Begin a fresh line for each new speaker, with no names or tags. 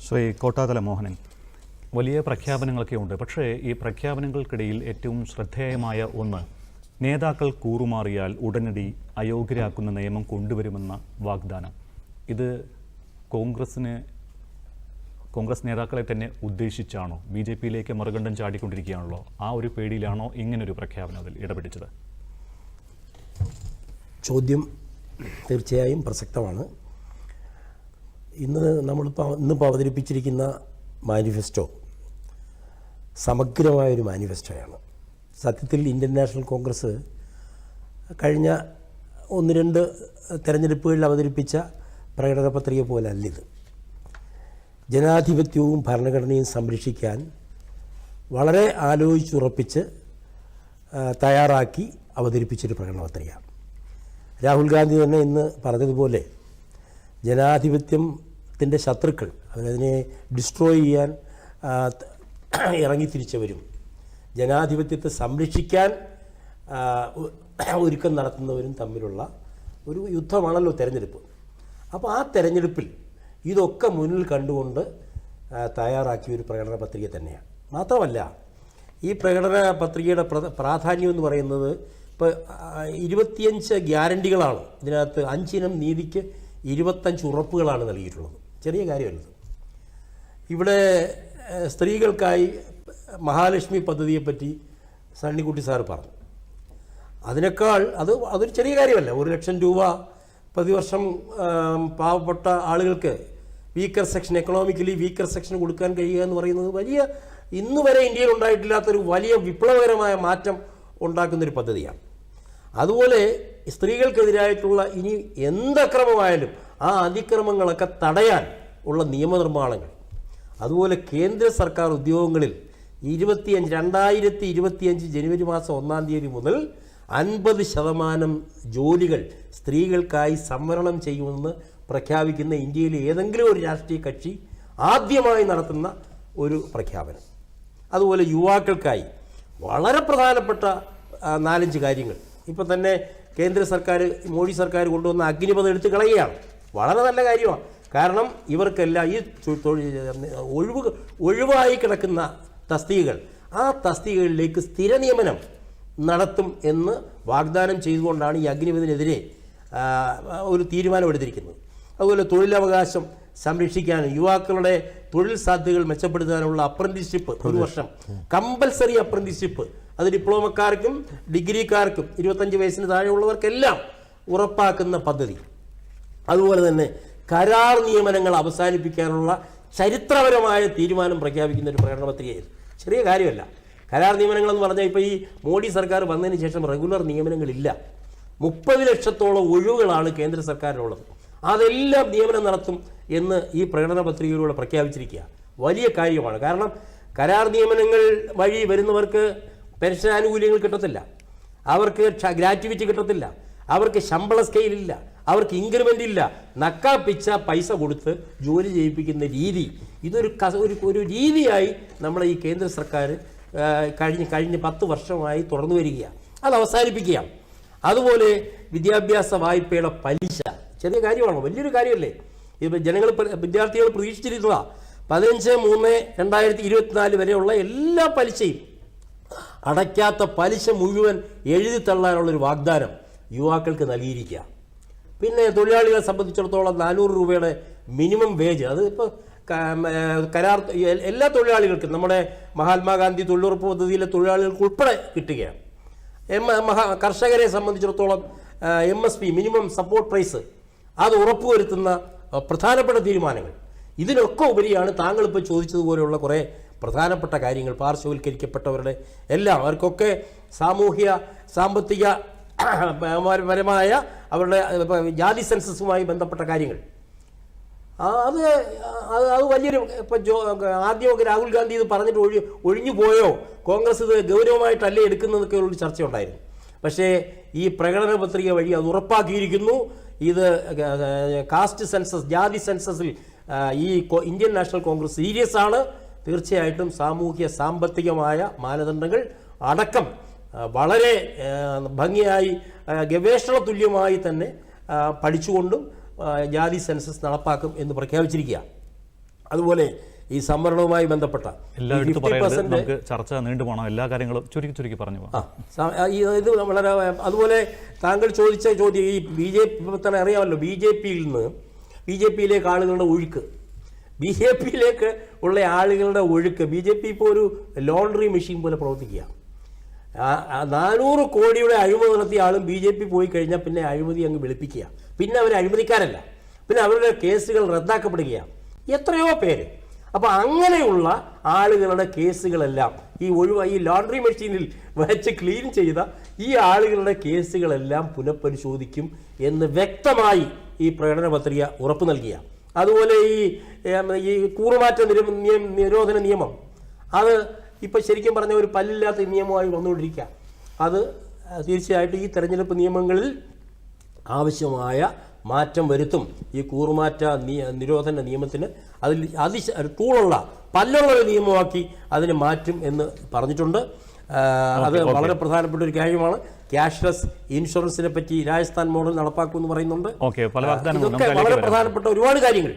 ശ്രീ കോട്ടാതല മോഹനൻ, വലിയ പ്രഖ്യാപനങ്ങളൊക്കെ ഉണ്ട്. പക്ഷേ ഈ പ്രഖ്യാപനങ്ങൾക്കിടയിൽ ഏറ്റവും ശ്രദ്ധേയമായ ഒന്ന്, നേതാക്കൾ കൂറുമാറിയാൽ ഉടനടി അയോഗ്യരാക്കുന്ന നിയമം കൊണ്ടുവരുമെന്ന വാഗ്ദാനം. ഇത് കോൺഗ്രസ് നേതാക്കളെ തന്നെ ഉദ്ദേശിച്ചാണോ? ബി ജെ പിയിലേക്ക് മറുകണ്ഠം ചാടിക്കൊണ്ടിരിക്കുകയാണല്ലോ. ആ ഒരു പേടിയിലാണോ ഇങ്ങനൊരു പ്രഖ്യാപനം അതിൽ ഇടപെടിച്ചത്?
ചോദ്യം തീർച്ചയായും പ്രസക്തമാണ്. ഇന്നിപ്പോൾ അവതരിപ്പിച്ചിരിക്കുന്ന മാനിഫെസ്റ്റോ സമഗ്രമായൊരു മാനിഫെസ്റ്റോയാണ്. സത്യത്തിൽ ഇന്ത്യൻ നാഷണൽ കോൺഗ്രസ് കഴിഞ്ഞ 1-2 തെരഞ്ഞെടുപ്പുകളിൽ അവതരിപ്പിച്ച പ്രകടന പത്രിക പോലല്ലിത്. ജനാധിപത്യവും ഭരണഘടനയും സംരക്ഷിക്കാൻ വളരെ ആലോചിച്ചുറപ്പിച്ച് തയ്യാറാക്കി അവതരിപ്പിച്ചൊരു പ്രകടന പത്രിക. രാഹുൽ ഗാന്ധി തന്നെ ഇന്ന് പറഞ്ഞതുപോലെ ജനാധിപത്യത്തിൻ്റെ ശത്രുക്കൾ, അതിനെ ഡിസ്ട്രോയ് ചെയ്യാൻ ഇറങ്ങിത്തിരിച്ചവരും ജനാധിപത്യത്തെ സംരക്ഷിക്കാൻ ഒരുക്കം നടത്തുന്നവരും തമ്മിലുള്ള ഒരു യുദ്ധമാണല്ലോ തെരഞ്ഞെടുപ്പ്. അപ്പോൾ ആ തെരഞ്ഞെടുപ്പിൽ ഇതൊക്കെ മുന്നിൽ കണ്ടുകൊണ്ട് തയ്യാറാക്കിയ ഒരു പ്രകടന പത്രിക തന്നെയാണ്. മാത്രമല്ല, ഈ പ്രകടന പത്രികയുടെ പ്രാധാന്യം എന്ന് പറയുന്നത് ഇപ്പോൾ 25 ഗ്യാരണ്ടികളാണ് ഇതിനകത്ത്. 5 ഇനം നീതിക്ക് 25 ഉറപ്പുകളാണ് നൽകിയിട്ടുള്ളത്. ചെറിയ കാര്യമല്ലത്. ഇവിടെ സ്ത്രീകൾക്കായി മഹാലക്ഷ്മി പദ്ധതിയെപ്പറ്റി സണ്ണിക്കുട്ടി സാർ പറഞ്ഞു. അതിനേക്കാൾ അതൊരു ചെറിയ കാര്യമല്ല. 1 ലക്ഷം രൂപ പ്രതിവർഷം പാവപ്പെട്ട ആളുകൾക്ക് വീക്കർ സെക്ഷൻ, എക്കണോമിക്കലി വീക്കർ സെക്ഷന് കൊടുക്കാൻ കഴിയുക എന്ന് പറയുന്നത് വലിയ, ഇന്ന് വരെ ഇന്ത്യയിൽ ഉണ്ടായിട്ടില്ലാത്തൊരു വലിയ വിപ്ലവകരമായ മാറ്റം ഉണ്ടാക്കുന്നൊരു പദ്ധതിയാണ്. അതുപോലെ സ്ത്രീകൾക്കെതിരായിട്ടുള്ള ഇനി എന്തക്രമമായാലും ആ അതിക്രമങ്ങളൊക്കെ തടയാൻ ഉള്ള നിയമനിർമ്മാണങ്ങൾ. അതുപോലെ കേന്ദ്ര സർക്കാർ ഉദ്യോഗങ്ങളിൽ 2025 ജനുവരി മാസം 1-ാം തീയതി മുതൽ 50% ജോലികൾ സ്ത്രീകൾക്കായി സംവരണം ചെയ്യുമെന്ന് പ്രഖ്യാപിക്കുന്ന ഇന്ത്യയിലെ ഏതെങ്കിലും ഒരു രാഷ്ട്രീയ കക്ഷി ആദ്യമായി നടത്തുന്ന ഒരു പ്രഖ്യാപനം. അതുപോലെ യുവാക്കൾക്കായി വളരെ പ്രധാനപ്പെട്ട 4-5 കാര്യങ്ങൾ. ഇപ്പം തന്നെ കേന്ദ്ര സർക്കാർ, മോഡി സർക്കാർ കൊണ്ടുവന്ന അഗ്നിപഥം എടുത്ത് കളയുകയാണ്. വളരെ നല്ല കാര്യമാണ്. കാരണം ഇവർക്കെല്ലാം ഈ ഒഴിവായി കിടക്കുന്ന തസ്തികകൾ, ആ തസ്തികകളിലേക്ക് സ്ഥിര നിയമനം നടത്തും എന്ന് വാഗ്ദാനം ചെയ്തുകൊണ്ടാണ് ഈ അഗ്നിപഥത്തിനെതിരെ ഒരു തീരുമാനമെടുത്തിരിക്കുന്നത്. അതുപോലെ തൊഴിലവകാശം സംരക്ഷിക്കാനും യുവാക്കളുടെ തൊഴിൽ സാധ്യതകൾ മെച്ചപ്പെടുത്താനുള്ള അപ്രന്റീസ്ഷിപ്പ് 1 വർഷം കമ്പൽസറി അപ്രന്റീസ്ഷിപ്പ്, അത് ഡിപ്ലോമക്കാർക്കും ഡിഗ്രിക്കാർക്കും 25 വയസ്സിന് താഴെയുള്ളവർക്കെല്ലാം ഉറപ്പാക്കുന്ന പദ്ധതി. അതുപോലെ തന്നെ കരാർ നിയമനങ്ങൾ അവസാനിപ്പിക്കാനുള്ള ചരിത്രപരമായ തീരുമാനം പ്രഖ്യാപിക്കുന്ന ഒരു പ്രകടന പത്രികയായിരുന്നു. ചെറിയ കാര്യമല്ല. കരാർ നിയമനങ്ങളെന്ന് പറഞ്ഞാൽ ഇപ്പോൾ ഈ മോഡി സർക്കാർ വന്നതിന് ശേഷം റെഗുലർ നിയമനങ്ങളില്ല. 30 ലക്ഷത്തോളം ഒഴിവുകളാണ് കേന്ദ്ര സർക്കാരിനുള്ളത്. അതെല്ലാം നിയമനം നടത്തും എന്ന് ഈ പ്രകടന പത്രികയിലൂടെ പ്രഖ്യാപിച്ചിരിക്കുക. വലിയ കാര്യമാണ്. കാരണം കരാർ നിയമനങ്ങൾ വഴി വരുന്നവർക്ക് പെൻഷൻ ആനുകൂല്യങ്ങൾ കിട്ടത്തില്ല, അവർക്ക് ഗ്രാറ്റുവിറ്റി കിട്ടത്തില്ല, അവർക്ക് ശമ്പള സ്കെയിലില്ല, അവർക്ക് ഇൻക്രിമെൻ്റ് ഇല്ല. നക്കാപ്പിച്ച പൈസ കൊടുത്ത് ജോലി ചെയ്യിപ്പിക്കുന്ന രീതി, ഇതൊരു രീതിയായി നമ്മുടെ ഈ കേന്ദ്ര സർക്കാർ കഴിഞ്ഞ 10 വർഷമായി തുടർന്നു വരികയാണ്. അത് അവസാനിപ്പിക്കുകയാണ്. അതുപോലെ വിദ്യാഭ്യാസ വായ്പയുടെ പലിശ, ചെറിയ കാര്യമാണോ? വലിയൊരു കാര്യമല്ലേ? ഇപ്പോൾ വിദ്യാർത്ഥികൾ പ്രതീക്ഷിച്ചിരുന്നതാണ് 15/3/2024 വരെയുള്ള എല്ലാ പലിശയും, അടയ്ക്കാത്ത പലിശ മുഴുവൻ എഴുതി തള്ളാനുള്ളൊരു വാഗ്ദാനം യുവാക്കൾക്ക് നൽകിയിരിക്കുക. പിന്നെ തൊഴിലാളികളെ സംബന്ധിച്ചിടത്തോളം 400 രൂപയുടെ മിനിമം വേജ്, അത് ഇപ്പോൾ കരാർ എല്ലാ തൊഴിലാളികൾക്കും, നമ്മുടെ മഹാത്മാഗാന്ധി തൊഴിലുറപ്പ് പദ്ധതിയിലെ തൊഴിലാളികൾക്ക് ഉൾപ്പെടെ കിട്ടുകയാണ്. കർഷകരെ സംബന്ധിച്ചിടത്തോളം MSP, മിനിമം സപ്പോർട്ട് പ്രൈസ്, അത് ഉറപ്പുവരുത്തുന്ന പ്രധാനപ്പെട്ട തീരുമാനങ്ങൾ. ഇതിനൊക്കെ ഉപരിയാണ് താങ്കളിപ്പോൾ ചോദിച്ചതുപോലെയുള്ള കുറേ പ്രധാനപ്പെട്ട കാര്യങ്ങൾ. പാർശ്വവൽക്കരിക്കപ്പെട്ടവരുടെ എല്ലാം, അവർക്കൊക്കെ സാമൂഹ്യ സാമ്പത്തിക പരമായ അവരുടെ ജാതി സെൻസസുമായി ബന്ധപ്പെട്ട കാര്യങ്ങൾ. അത് വലിയൊരു, ഇപ്പം ആദ്യമൊക്കെ രാഹുൽ ഗാന്ധി ഇത് പറഞ്ഞിട്ട് ഒഴിഞ്ഞു പോയോ, കോൺഗ്രസ് ഇത് ഗൗരവമായിട്ടല്ലേ എടുക്കുന്നതൊക്കെ ഒരു ചർച്ച ഉണ്ടായിരുന്നു. പക്ഷേ ഈ പ്രകടന പത്രിക വഴി അത് ഉറപ്പാക്കിയിരിക്കുന്നു. ഇത് കാസ്റ്റ് സെൻസസ്, ജാതി സെൻസസിൽ ഈ ഇന്ത്യൻ നാഷണൽ കോൺഗ്രസ് സീരിയസ് ആണ്. തീർച്ചയായിട്ടും സാമൂഹ്യ സാമ്പത്തികമായ മാനദണ്ഡങ്ങൾ അടക്കം വളരെ ഭംഗിയായി ഗവേഷണ തുല്യമായി തന്നെ പഠിച്ചുകൊണ്ടും ജാതി സെൻസസ് നടപ്പാക്കും എന്ന് പ്രഖ്യാപിച്ചിരിക്കുക. അതുപോലെ ഈ സംവരണവുമായി ബന്ധപ്പെട്ട
എല്ലായിടത്തും പറയുന്നത് നമുക്ക് ചർച്ച നീണ്ടുപോകണം, എല്ലാ കാര്യങ്ങളും ചുരുക്കി പറഞ്ഞു പോകാം.
ഇത് വളരെ അതുപോലെ താങ്കൾ ചോദിച്ച ചോദ്യം ഈ BJP തന്നെ അറിയാമല്ലോ, BJPയിലേക്ക് ആളുകളുടെ ഒഴുക്ക്, BJPയിലേക്ക് ഉള്ള ആളുകളുടെ ഒഴുക്ക്, BJP ഇപ്പോൾ ഒരു ലോണ്ടറി മെഷീൻ പോലെ പ്രവർത്തിക്കുക. 400 കോടിയുടെ അഴിമതി നടത്തിയ ആളും BJP പോയി കഴിഞ്ഞാൽ പിന്നെ അഴിമതി അങ്ങ് വെളുപ്പിക്കുക, പിന്നെ അവർ അഴിമതിക്കാരല്ല, പിന്നെ അവരുടെ കേസുകൾ റദ്ദാക്കപ്പെടുകയാണ്, എത്രയോ പേര്. അപ്പോൾ അങ്ങനെയുള്ള ആളുകളുടെ കേസുകളെല്ലാം ഈ ലോണ്ടറി മെഷീനിൽ വെച്ച് ക്ലീൻ ചെയ്ത ഈ ആളുകളുടെ കേസുകളെല്ലാം പുനഃപരിശോധിക്കും എന്ന് വ്യക്തമായി ഈ പ്രകടന പത്രിക ഉറപ്പ് നൽകിയ. അതുപോലെ ഈ കൂറുമാറ്റ നിരോധന നിയമം, അത് ഇപ്പം ശരിക്കും പറഞ്ഞ ഒരു പല്ലില്ലാത്ത നിയമമായി വന്നുകൊണ്ടിരിക്കുക. അത് തീർച്ചയായിട്ടും ഈ തെരഞ്ഞെടുപ്പ് നിയമങ്ങളിൽ ആവശ്യമായ മാറ്റം വരുത്തും. ഈ കൂറുമാറ്റ നിരോധന നിയമത്തിന് അതിൽ തൂളുള്ള പല്ലുള്ള ഒരു നിയമമാക്കി അതിനെ മാറ്റും എന്ന് പറഞ്ഞിട്ടുണ്ട്. അത് വളരെ പ്രധാനപ്പെട്ട ഒരു കാര്യമാണ്. ക്യാഷ്ലെസ് ഇൻഷുറൻസിനെ പറ്റി രാജസ്ഥാൻ മോഡൽ നടപ്പാക്കുമെന്ന് പറയുന്നുണ്ട്.
ഇതൊക്കെ
വളരെ പ്രധാനപ്പെട്ട ഒരുപാട് കാര്യങ്ങൾ.